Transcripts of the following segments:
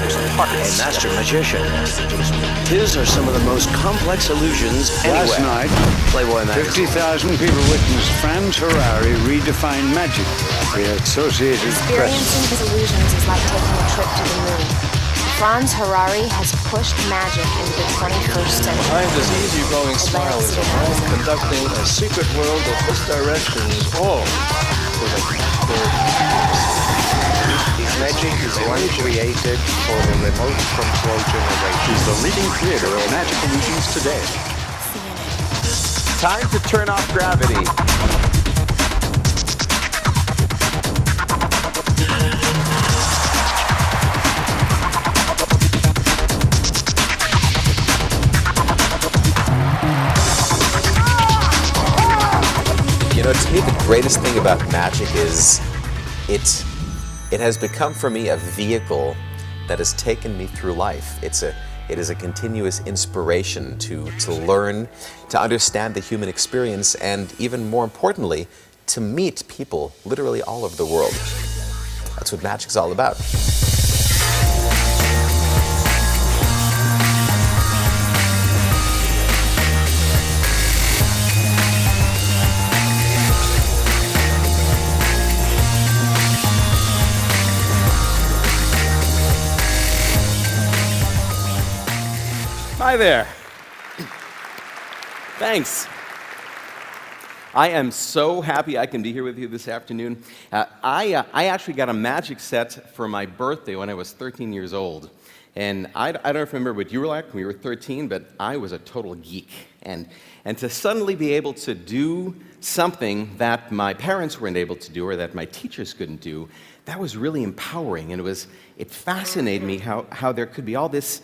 a master magician. His are some of the most complex illusions anywhere. Last night, Playboy magazine. 50,000 people witnessed Franz Harary redefine magic. The Associated Press. Experiencing his illusions is like taking a trip to the moon. Franz Harary has pushed magic into the 21st century. Behind this easy-going smile is a man conducting a secret world of misdirections, all for the third. His magic is one created for the remote control generation. He's the leading creator of magic illusions today. Time to turn off gravity. You know, to me, the greatest thing about magic is it has become for me a vehicle that has taken me through life. It is a continuous inspiration to learn, to understand the human experience, and even more importantly, to meet people literally all over the world. That's what magic's all about. Hi there. Thanks. I am so happy I can be here with you this afternoon. I actually got a magic set for my birthday when I was 13 years old. And I don't remember what you were like when you were 13, but I was a total geek. And to suddenly be able to do something that my parents weren't able to do or that my teachers couldn't do, that was really empowering. And it fascinated me how there could be all this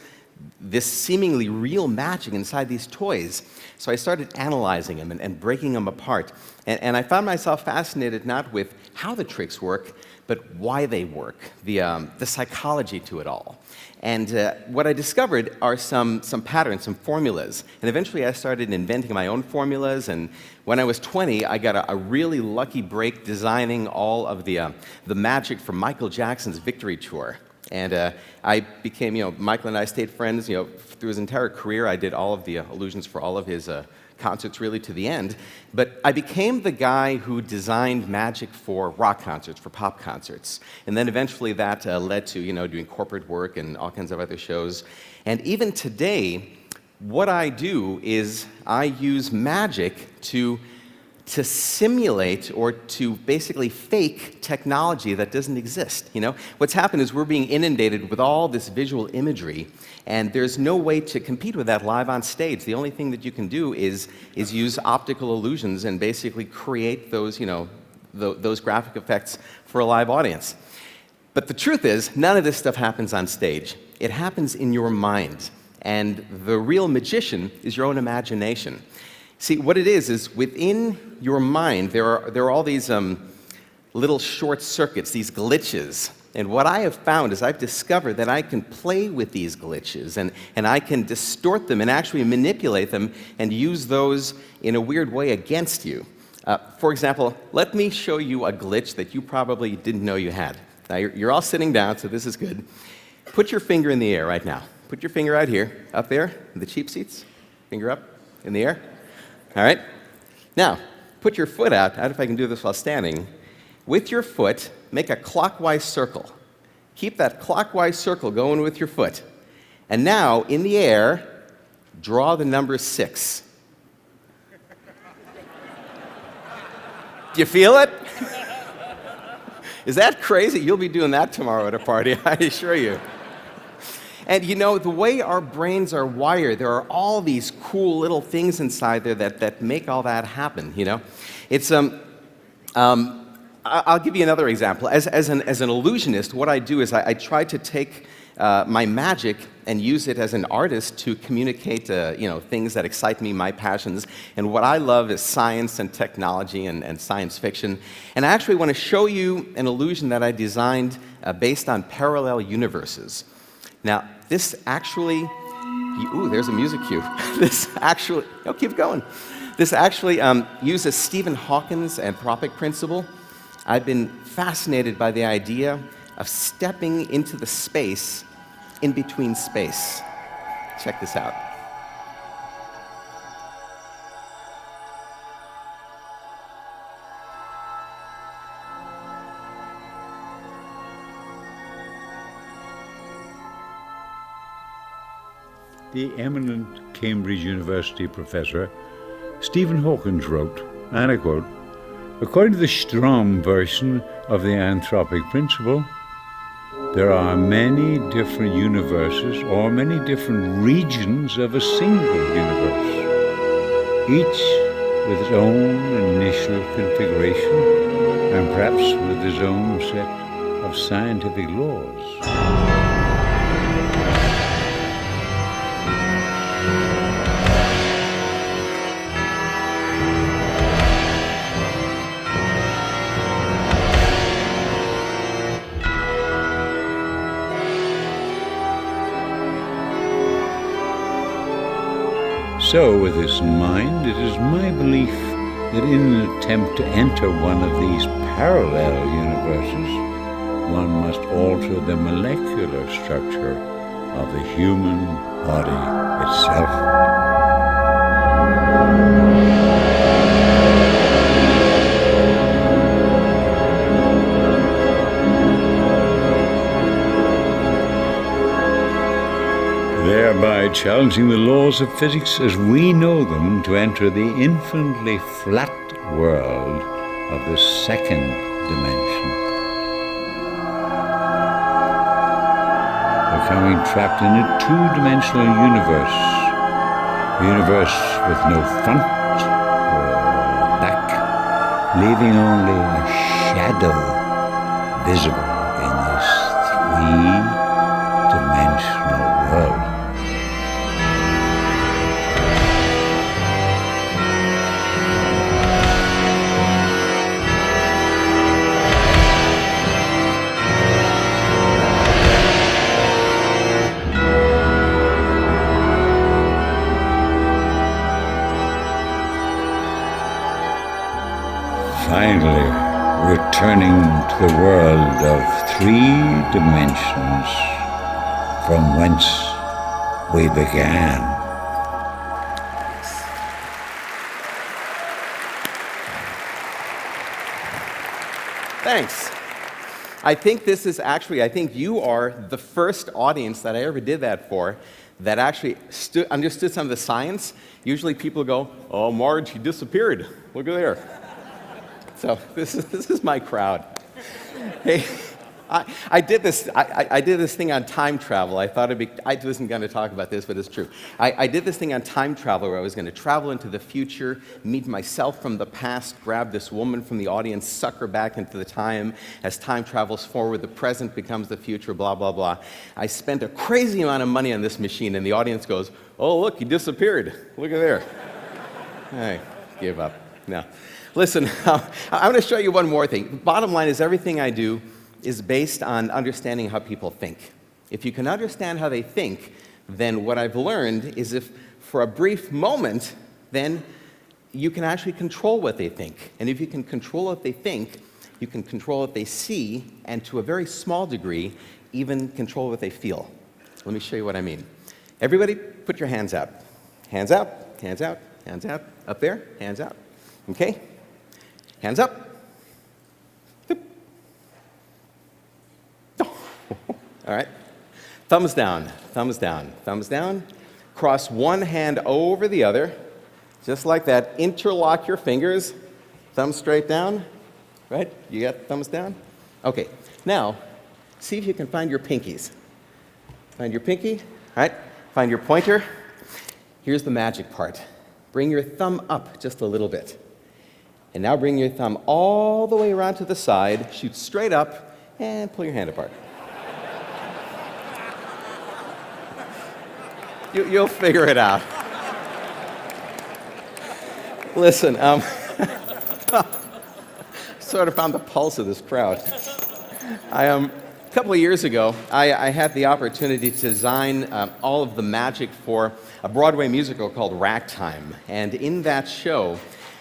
seemingly real magic inside these toys. So I started analyzing them and breaking them apart. And I found myself fascinated not with how the tricks work, but why they work, the psychology to it all. And what I discovered are some patterns, some formulas. And eventually I started inventing my own formulas. And when I was 20, I got a really lucky break designing all of the magic for Michael Jackson's Victory Tour. And I became, Michael and I stayed friends, through his entire career. I did all of the illusions for all of his concerts really to the end. But I became the guy who designed magic for rock concerts, for pop concerts. And then eventually that led to, doing corporate work and all kinds of other shows. And even today, what I do is I use magic to simulate or to basically fake technology that doesn't exist. What's happened is we're being inundated with all this visual imagery, and there's no way to compete with that live on stage. The only thing that you can do is use optical illusions and basically create those, those graphic effects for a live audience. But the truth is, none of this stuff happens on stage. It happens in your mind, and the real magician is your own imagination. See, what it is within your mind, there are all these little short circuits, these glitches. And what I have found is I've discovered that I can play with these glitches, and I can distort them and actually manipulate them and use those in a weird way against you. For example, let me show you a glitch that you probably didn't know you had. Now, you're all sitting down, so this is good. Put your finger in the air right now. Put your finger out here, up there, in the cheap seats. Finger up, in the air. All right? Now, put your foot out. I don't know if I can do this while standing. With your foot, make a clockwise circle. Keep that clockwise circle going with your foot. And now, in the air, draw the number 6. Do you feel it? Is that crazy? You'll be doing that tomorrow at a party, I assure you. And the way our brains are wired, there are all these cool little things inside there that make all that happen, It's, I'll give you another example. As an illusionist, what I do is I try to take my magic and use it as an artist to communicate, things that excite me, my passions. And what I love is science and technology and science fiction. And I actually want to show you an illusion that I designed based on parallel universes. Now, this actually, there's a music cue. Keep going. This actually uses Stephen Hawking's anthropic principle. I've been fascinated by the idea of stepping into the space in between space. Check this out. The eminent Cambridge University professor Stephen Hawkins wrote, and I quote, "According to the Strom version of the anthropic principle, there are many different universes or many different regions of a single universe, each with its own initial configuration and perhaps with its own set of scientific laws." So, with this in mind, it is my belief that in an attempt to enter one of these parallel universes, one must alter the molecular structure of the human body itself. Thereby challenging the laws of physics as we know them to enter the infinitely flat world of the second dimension. Becoming trapped in a two-dimensional universe, a universe with no front or back, leaving only a shadow visible in this three-dimensional world. Finally, returning to the world of three dimensions from whence we began. Thanks. I think this is actually, I think you are the first audience that I ever did that for that actually understood some of the science. Usually people go, "Oh, Marge, he disappeared. Look at there." So this is my crowd. Hey, I did this thing on time travel. I thought I wasn't going to talk about this, but it's true. I did this thing on time travel where I was going to travel into the future, meet myself from the past, grab this woman from the audience, suck her back into the time. As time travels forward, the present becomes the future, blah, blah, blah. I spent a crazy amount of money on this machine, and the audience goes, "Oh, look, he disappeared. Look at there." I gave up. No. Listen, I'm going to show you one more thing. The bottom line is everything I do is based on understanding how people think. If you can understand how they think, then what I've learned is if for a brief moment, then you can actually control what they think. And if you can control what they think, you can control what they see, and to a very small degree, even control what they feel. Let me show you what I mean. Everybody, put your hands out. Hands out, hands out, hands out. Up there, hands out. Okay? Hands up. All right. Thumbs down, thumbs down, thumbs down. Cross one hand over the other, just like that. Interlock your fingers. Thumb straight down. Right? You got thumbs down? Okay. Now, see if you can find your pinkies. Find your pinky. All right. Find your pointer. Here's the magic part. Bring your thumb up just a little bit. And now bring your thumb all the way around to the side, shoot straight up, and pull your hand apart. You'll figure it out. Listen, sort of found the pulse of this crowd. A couple of years ago, I had the opportunity to design all of the magic for a Broadway musical called Ragtime. And in that show,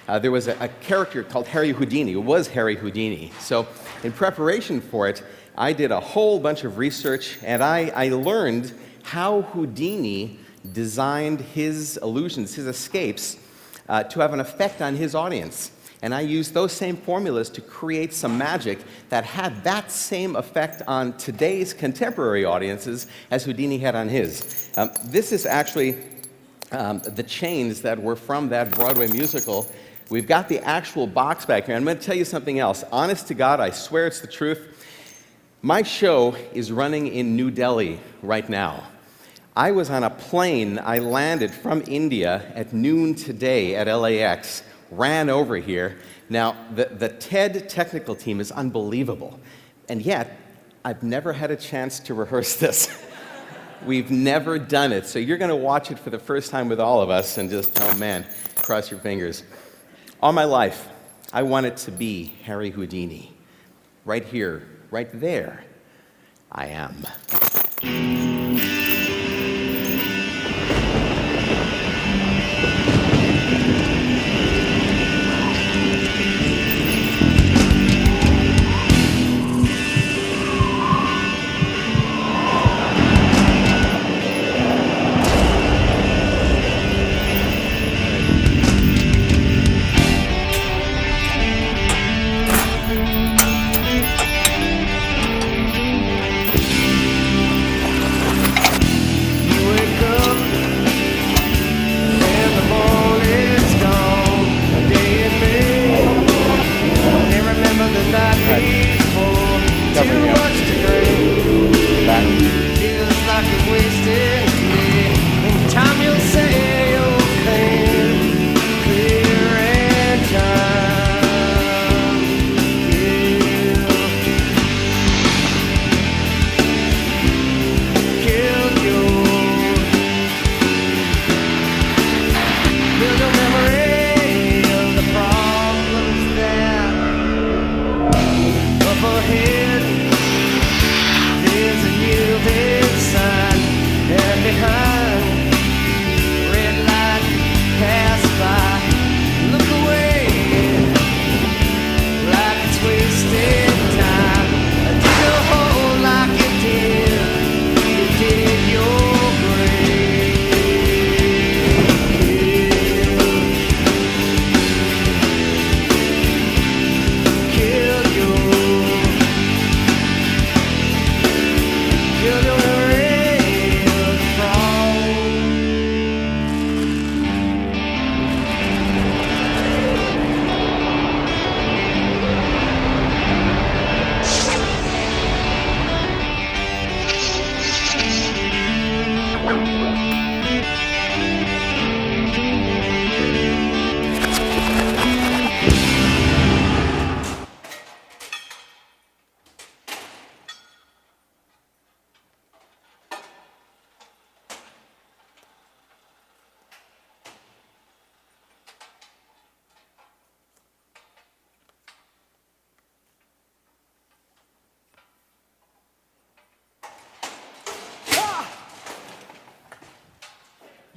there was a character called Harry Houdini. It was Harry Houdini. So in preparation for it, I did a whole bunch of research, and I learned how Houdini designed his illusions, his escapes, to have an effect on his audience. And I used those same formulas to create some magic that had that same effect on today's contemporary audiences as Houdini had on his. This is actually the chains that were from that Broadway musical. We've got the actual box back here. I'm going to tell you something else. Honest to God, I swear it's the truth. My show is running in New Delhi right now. I was on a plane. I landed from India at noon today at LAX, ran over here. Now, the TED technical team is unbelievable, and yet I've never had a chance to rehearse this. We've never done it, so you're going to watch it for the first time with all of us and just, oh man, cross your fingers. All my life, I wanted to be Harry Houdini. Right here, right there, I am.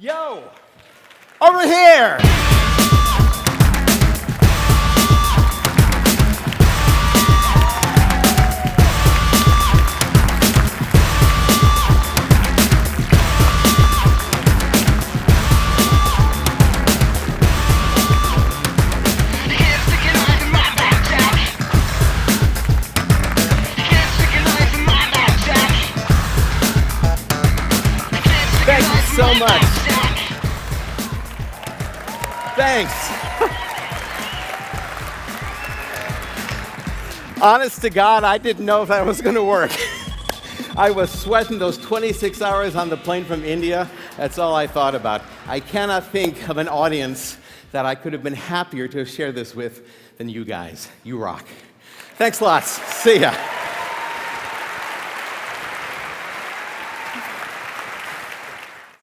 Yo, over here. Thank you so much. Thanks. Honest to God, I didn't know if that was going to work. I was sweating those 26 hours on the plane from India. That's all I thought about. I cannot think of an audience that I could have been happier to have shared this with than you guys. You rock. Thanks lots. See ya.